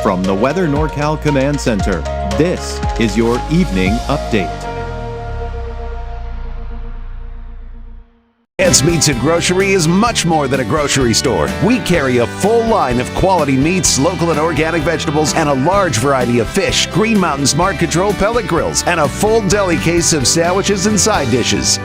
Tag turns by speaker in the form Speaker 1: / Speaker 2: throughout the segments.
Speaker 1: From the Weather NorCal Command Center, this is your Evening Update.
Speaker 2: Ants Meats and Grocery is much more than a grocery store. We carry a full line of quality meats, local and organic vegetables, and a large variety of fish, Green Mountain Smart Control pellet grills, and a full deli case of sandwiches and side dishes.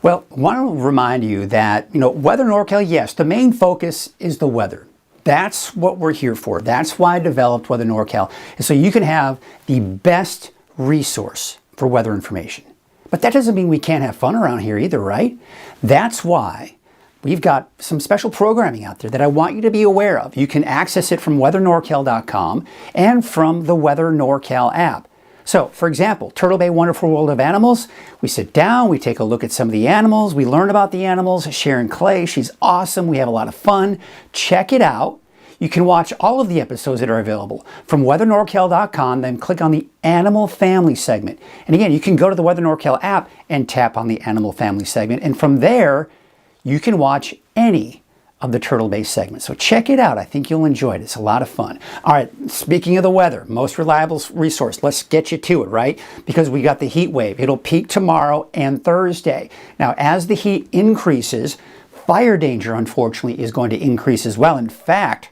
Speaker 3: Well, I want to remind you that, Weather NorCal, yes, the main focus is the weather. That's what we're here for. That's why I developed Weather NorCal, is so you can have the best resource for weather information. But that doesn't mean we can't have fun around here either, right? That's why we've got some special programming out there that I want you to be aware of. You can access it from weathernorcal.com and from the Weather NorCal app. So, for example, Turtle Bay Wonderful World of Animals, we sit down, we take a look at some of the animals, we learn about the animals. Sharon Clay, she's awesome, we have a lot of fun. Check it out. You can watch all of the episodes that are available from weathernorcal.com, then click on the Animal Family segment. And again, you can go to the Weather NorCal app and tap on the Animal Family segment. And from there, you can watch any of the Turtle Bay segments. So check it out. I think you'll enjoy it. It's a lot of fun. All right, speaking of the weather, most reliable resource, let's get you to it, right? Because we got the heat wave. It'll peak tomorrow and Thursday. Now, as the heat increases, fire danger, unfortunately, is going to increase as well. In fact,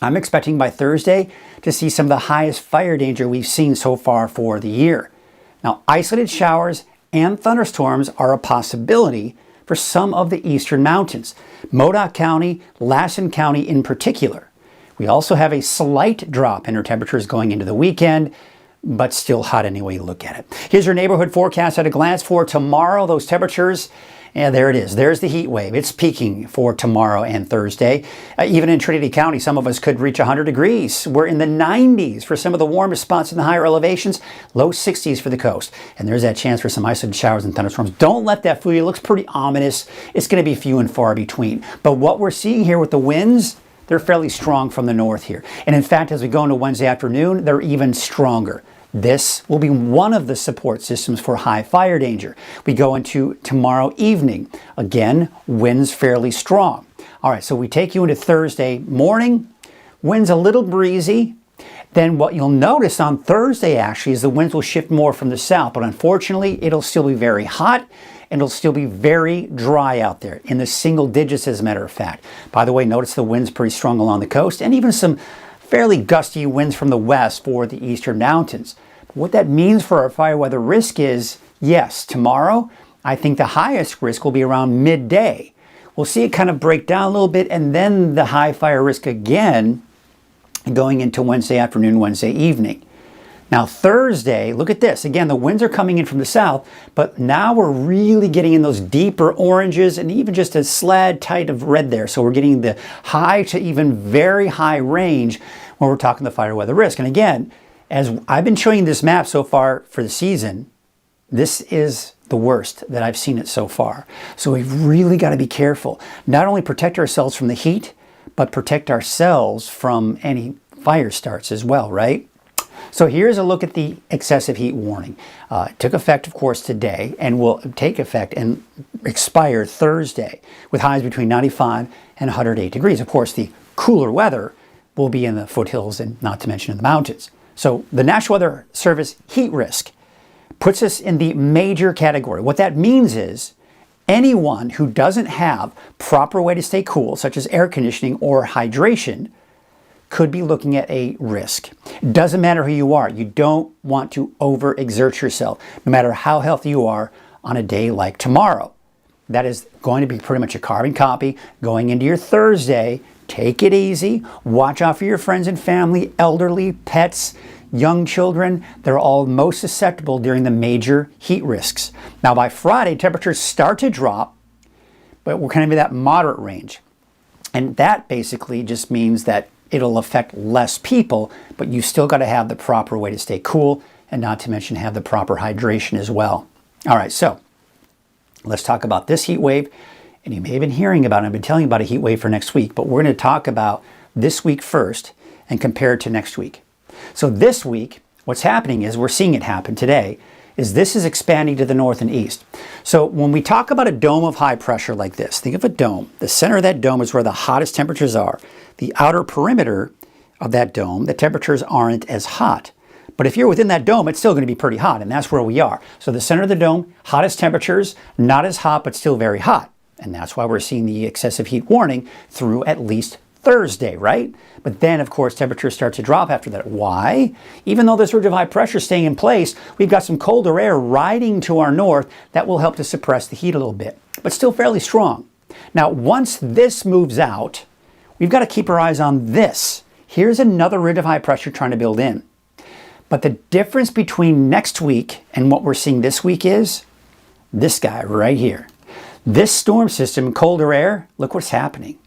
Speaker 3: I'm expecting by Thursday to see some of the highest fire danger we've seen so far for the year. Now, isolated showers and thunderstorms are a possibility for some of the eastern mountains, Modoc County, Lassen County in particular. We also have a slight drop in our temperatures going into the weekend, but still hot any way you look at it. Here's your neighborhood forecast at a glance for tomorrow. Those temperatures, yeah, there it is. There's the heat wave. It's peaking for tomorrow and Thursday. Even in Trinity County, some of us could reach 100 degrees. We're in the 90s for some of the warmest spots in the higher elevations, low 60s for the coast. And there's that chance for some isolated showers and thunderstorms. Don't let that fool you. It looks pretty ominous. It's going to be few and far between. But what we're seeing here with the winds, they're fairly strong from the north here. And in fact, as we go into Wednesday afternoon, they're even stronger. This will be one of the support systems for high fire danger. We go into tomorrow evening. Again, winds fairly strong. All right, so we take you into Thursday morning. Winds a little breezy. Then what you'll notice on Thursday actually is the winds will shift more from the south, but unfortunately it'll still be very hot and it'll still be very dry out there in the single digits as a matter of fact. By the way, notice the winds pretty strong along the coast and even some fairly gusty winds from the west for the eastern mountains. What that means for our fire weather risk is, yes, tomorrow, I think the highest risk will be around midday. We'll see it kind of break down a little bit and then the high fire risk again going into Wednesday afternoon, Wednesday evening. Now Thursday, look at this. Again, the winds are coming in from the south, but now we're really getting in those deeper oranges and even just a slad tight of red there. So we're getting the high to even very high range when we're talking the fire weather risk. And again, as I've been showing you this map so far for the season, this is the worst that I've seen it so far. So we've really got to be careful. Not only protect ourselves from the heat, but protect ourselves from any fire starts as well, right? So here's a look at the excessive heat warning. It took effect, of course, today and will take effect and expire Thursday with highs between 95 and 108 degrees. Of course, the cooler weather will be in the foothills and not to mention in the mountains. So the National Weather Service heat risk puts us in the major category. What that means is anyone who doesn't have proper way to stay cool, such as air conditioning or hydration, could be looking at a risk. It doesn't matter who you are. You don't want to overexert yourself, no matter how healthy you are on a day like tomorrow. That is going to be pretty much a carbon copy going into your Thursday. Take it easy. Watch out for your friends and family, elderly, pets, young children. They're all most susceptible during the major heat risks. Now by Friday, temperatures start to drop, but we're kind of in that moderate range. And that basically just means that it'll affect less people, but you still got to have the proper way to stay cool and not to mention have the proper hydration as well. All right, so let's talk about this heat wave. And you may have been hearing about it. I've been telling you about a heat wave for next week, but we're going to talk about this week first and compare it to next week. So this week, what's happening is we're seeing it happen today, is this is expanding to the north and east. So when we talk about a dome of high pressure like this, think of a dome. The center of that dome is where the hottest temperatures are. The outer perimeter of that dome, the temperatures aren't as hot. But if you're within that dome, it's still going to be pretty hot, and that's where we are. So the center of the dome, hottest temperatures, not as hot, but still very hot. And that's why we're seeing the excessive heat warning through at least Thursday, right? But then, of course, temperatures start to drop after that. Why? Even though this ridge of high pressure is staying in place, we've got some colder air riding to our north that will help to suppress the heat a little bit, but still fairly strong. Now, once this moves out, we've got to keep our eyes on this. Here's another ridge of high pressure trying to build in. But the difference between next week and what we're seeing this week is this guy right here. This storm system, colder air, look what's happening.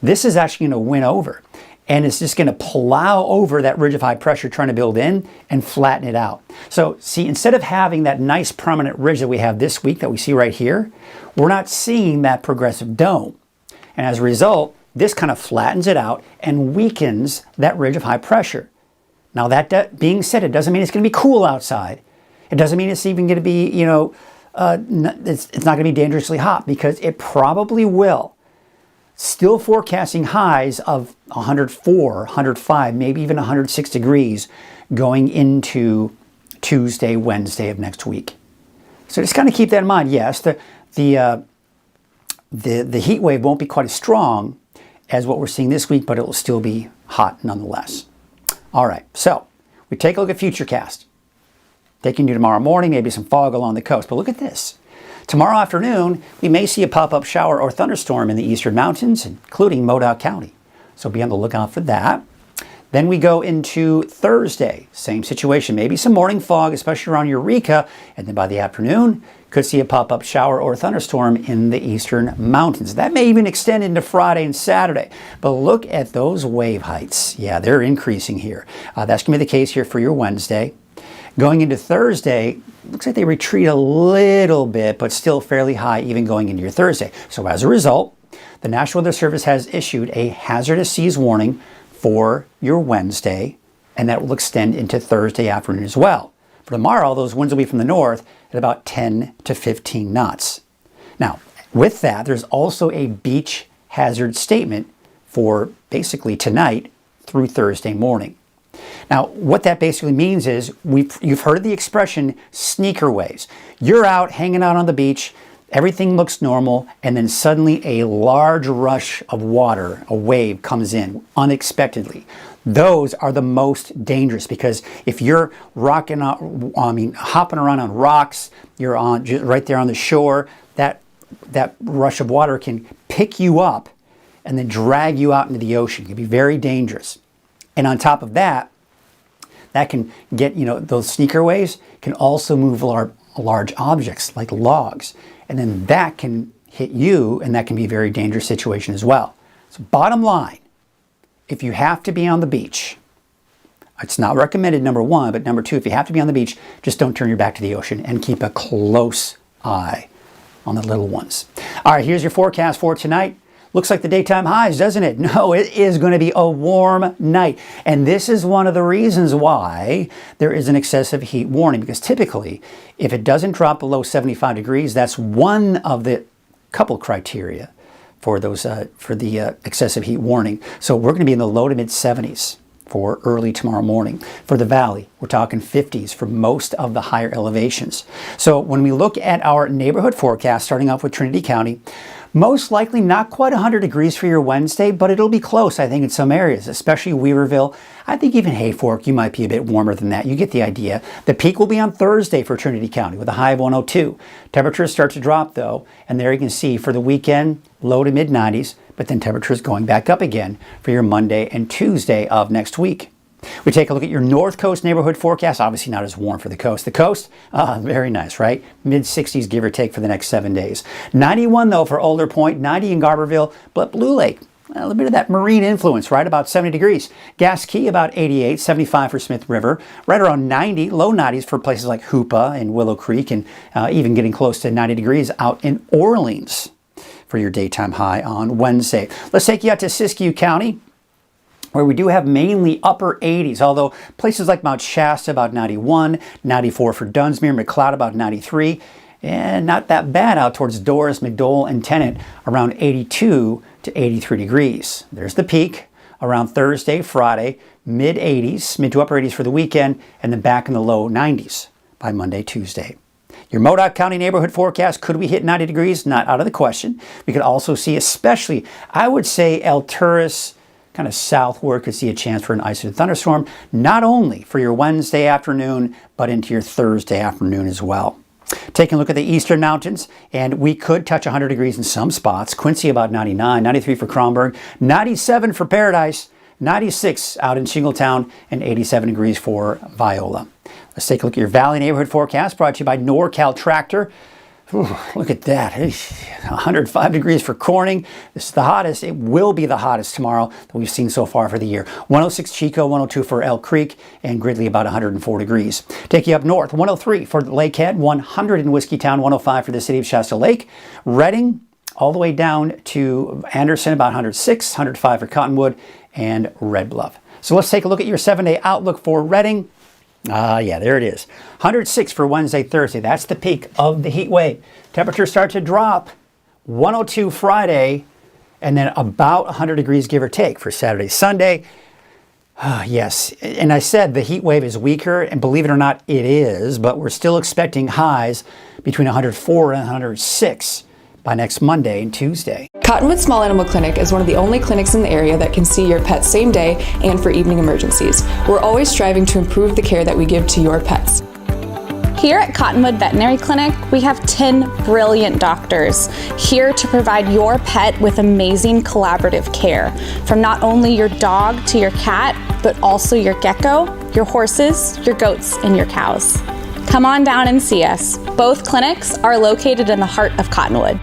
Speaker 3: This is actually going to win over, and it's just going to plow over that ridge of high pressure trying to build in and flatten it out. So see, instead of having that nice prominent ridge that we have this week that we see right here, we're not seeing that progressive dome. And as a result, this kind of flattens it out and weakens that ridge of high pressure. Now that being said, it doesn't mean it's going to be cool outside. It doesn't mean it's even going to be, it's not going to be dangerously hot, because it probably will. Still forecasting highs of 104, 105, maybe even 106 degrees going into Tuesday, Wednesday of next week. So just kind of keep that in mind. Yes, the heat wave won't be quite as strong as what we're seeing this week, but it will still be hot nonetheless. All right, so we take a look at Futurecast. Taking you tomorrow morning, maybe some fog along the coast. But look at this. Tomorrow afternoon, we may see a pop-up shower or thunderstorm in the eastern mountains, including Modoc County. So be on the lookout for that. Then we go into Thursday. Same situation. Maybe some morning fog, especially around Eureka. And then by the afternoon, could see a pop-up shower or thunderstorm in the eastern mountains. That may even extend into Friday and Saturday. But look at those wave heights. Yeah, they're increasing here. That's going to be the case here for your Wednesday. Going into Thursday, looks like they retreat a little bit, but still fairly high even going into your Thursday. So as a result, the National Weather Service has issued a hazardous seas warning for your Wednesday, and that will extend into Thursday afternoon as well. For tomorrow, those winds will be from the north at about 10 to 15 knots. Now, with that, there's also a beach hazard statement for basically tonight through Thursday morning. Now, what that basically means is, you've heard of the expression sneaker waves. You're out hanging out on the beach, everything looks normal, and then suddenly a large rush of water, a wave, comes in unexpectedly. Those are the most dangerous, because if you're hopping around on rocks, you're on right there on the shore, that rush of water can pick you up and then drag you out into the ocean. It can be very dangerous. And on top of that, that can get, those sneaker waves can also move large objects like logs. And then that can hit you, and that can be a very dangerous situation as well. So bottom line, if you have to be on the beach, it's not recommended, number one, but number two, if you have to be on the beach, just don't turn your back to the ocean and keep a close eye on the little ones. All right, here's your forecast for tonight. Looks like the daytime highs, doesn't it? No, it is going to be a warm night. And this is one of the reasons why there is an excessive heat warning, because typically, if it doesn't drop below 75 degrees, that's one of the couple criteria for the excessive heat warning. So we're going to be in the low to mid 70s for early tomorrow morning. For the valley, we're talking 50s for most of the higher elevations. So when we look at our neighborhood forecast, starting off with Trinity County, most likely not quite 100 degrees for your Wednesday, but it'll be close, I think, in some areas, especially Weaverville. I think even Hayfork, you might be a bit warmer than that. You get the idea. The peak will be on Thursday for Trinity County with a high of 102. Temperatures start to drop, though, and there you can see for the weekend, low to mid 90s, but then temperatures going back up again for your Monday and Tuesday of next week. We take a look at your North Coast neighborhood forecast. Obviously not as warm for the coast. The coast, very nice, right? Mid 60s, give or take, for the next 7 days. 91, though, for Alder Point, 90 in Garberville, but Blue Lake, a little bit of that marine influence, right? About 70 degrees. Gas Key, about 88, 75 for Smith River, right around 90, low 90s for places like Hoopa and Willow Creek, and even getting close to 90 degrees out in Orleans for your daytime high on Wednesday. Let's take you out to Siskiyou County. where we do have mainly upper 80s, although places like Mount Shasta about 91, 94 for Dunsmuir, McLeod about 93, and not that bad out towards Doris, McDowell, and Tennant around 82 to 83 degrees. There's the peak around Thursday, Friday, mid 80s, mid to upper 80s for the weekend, and then back in the low 90s by Monday, Tuesday. Your Modoc County neighborhood forecast, could we hit 90 degrees? Not out of the question. We could also see, especially, I would say Alturas, kind of southward, could see a chance for an isolated thunderstorm, not only for your Wednesday afternoon, but into your Thursday afternoon as well. Taking a look at the eastern mountains, and we could touch 100 degrees in some spots. Quincy about 99, 93 for Kronberg, 97 for Paradise, 96 out in Shingletown, and 87 degrees for Viola. Let's take a look at your Valley neighborhood forecast, brought to you by NorCal Tractor. Ooh, look at that, 105 degrees for Corning. This is the hottest. It will be the hottest tomorrow that we've seen so far for the year. 106 Chico, 102 for Elk Creek, and Gridley about 104 degrees. Take you up north, 103 for Lakehead, 100 in Whiskeytown, 105 for the city of Shasta Lake. Reading, all the way down to Anderson, about 106, 105 for Cottonwood, and Red Bluff. So let's take a look at your 7-day outlook for Reading. Yeah, there it is. 106 for Wednesday, Thursday. That's the peak of the heat wave. Temperatures start to drop. 102 Friday, and then about 100 degrees, give or take, for Saturday, Sunday. Yes, and I said the heat wave is weaker, and believe it or not, it is, but we're still expecting highs between 104 and 106 by next Monday and Tuesday.
Speaker 4: Cottonwood Small Animal Clinic is one of the only clinics in the area that can see your pet same day and for evening emergencies. We're always striving to improve the care that we give to your pets.
Speaker 5: Here at Cottonwood Veterinary Clinic, we have 10 brilliant doctors here to provide your pet with amazing collaborative care. From not only your dog to your cat, but also your gecko, your horses, your goats, and your cows. Come on down and see us. Both clinics are located in the heart of Cottonwood.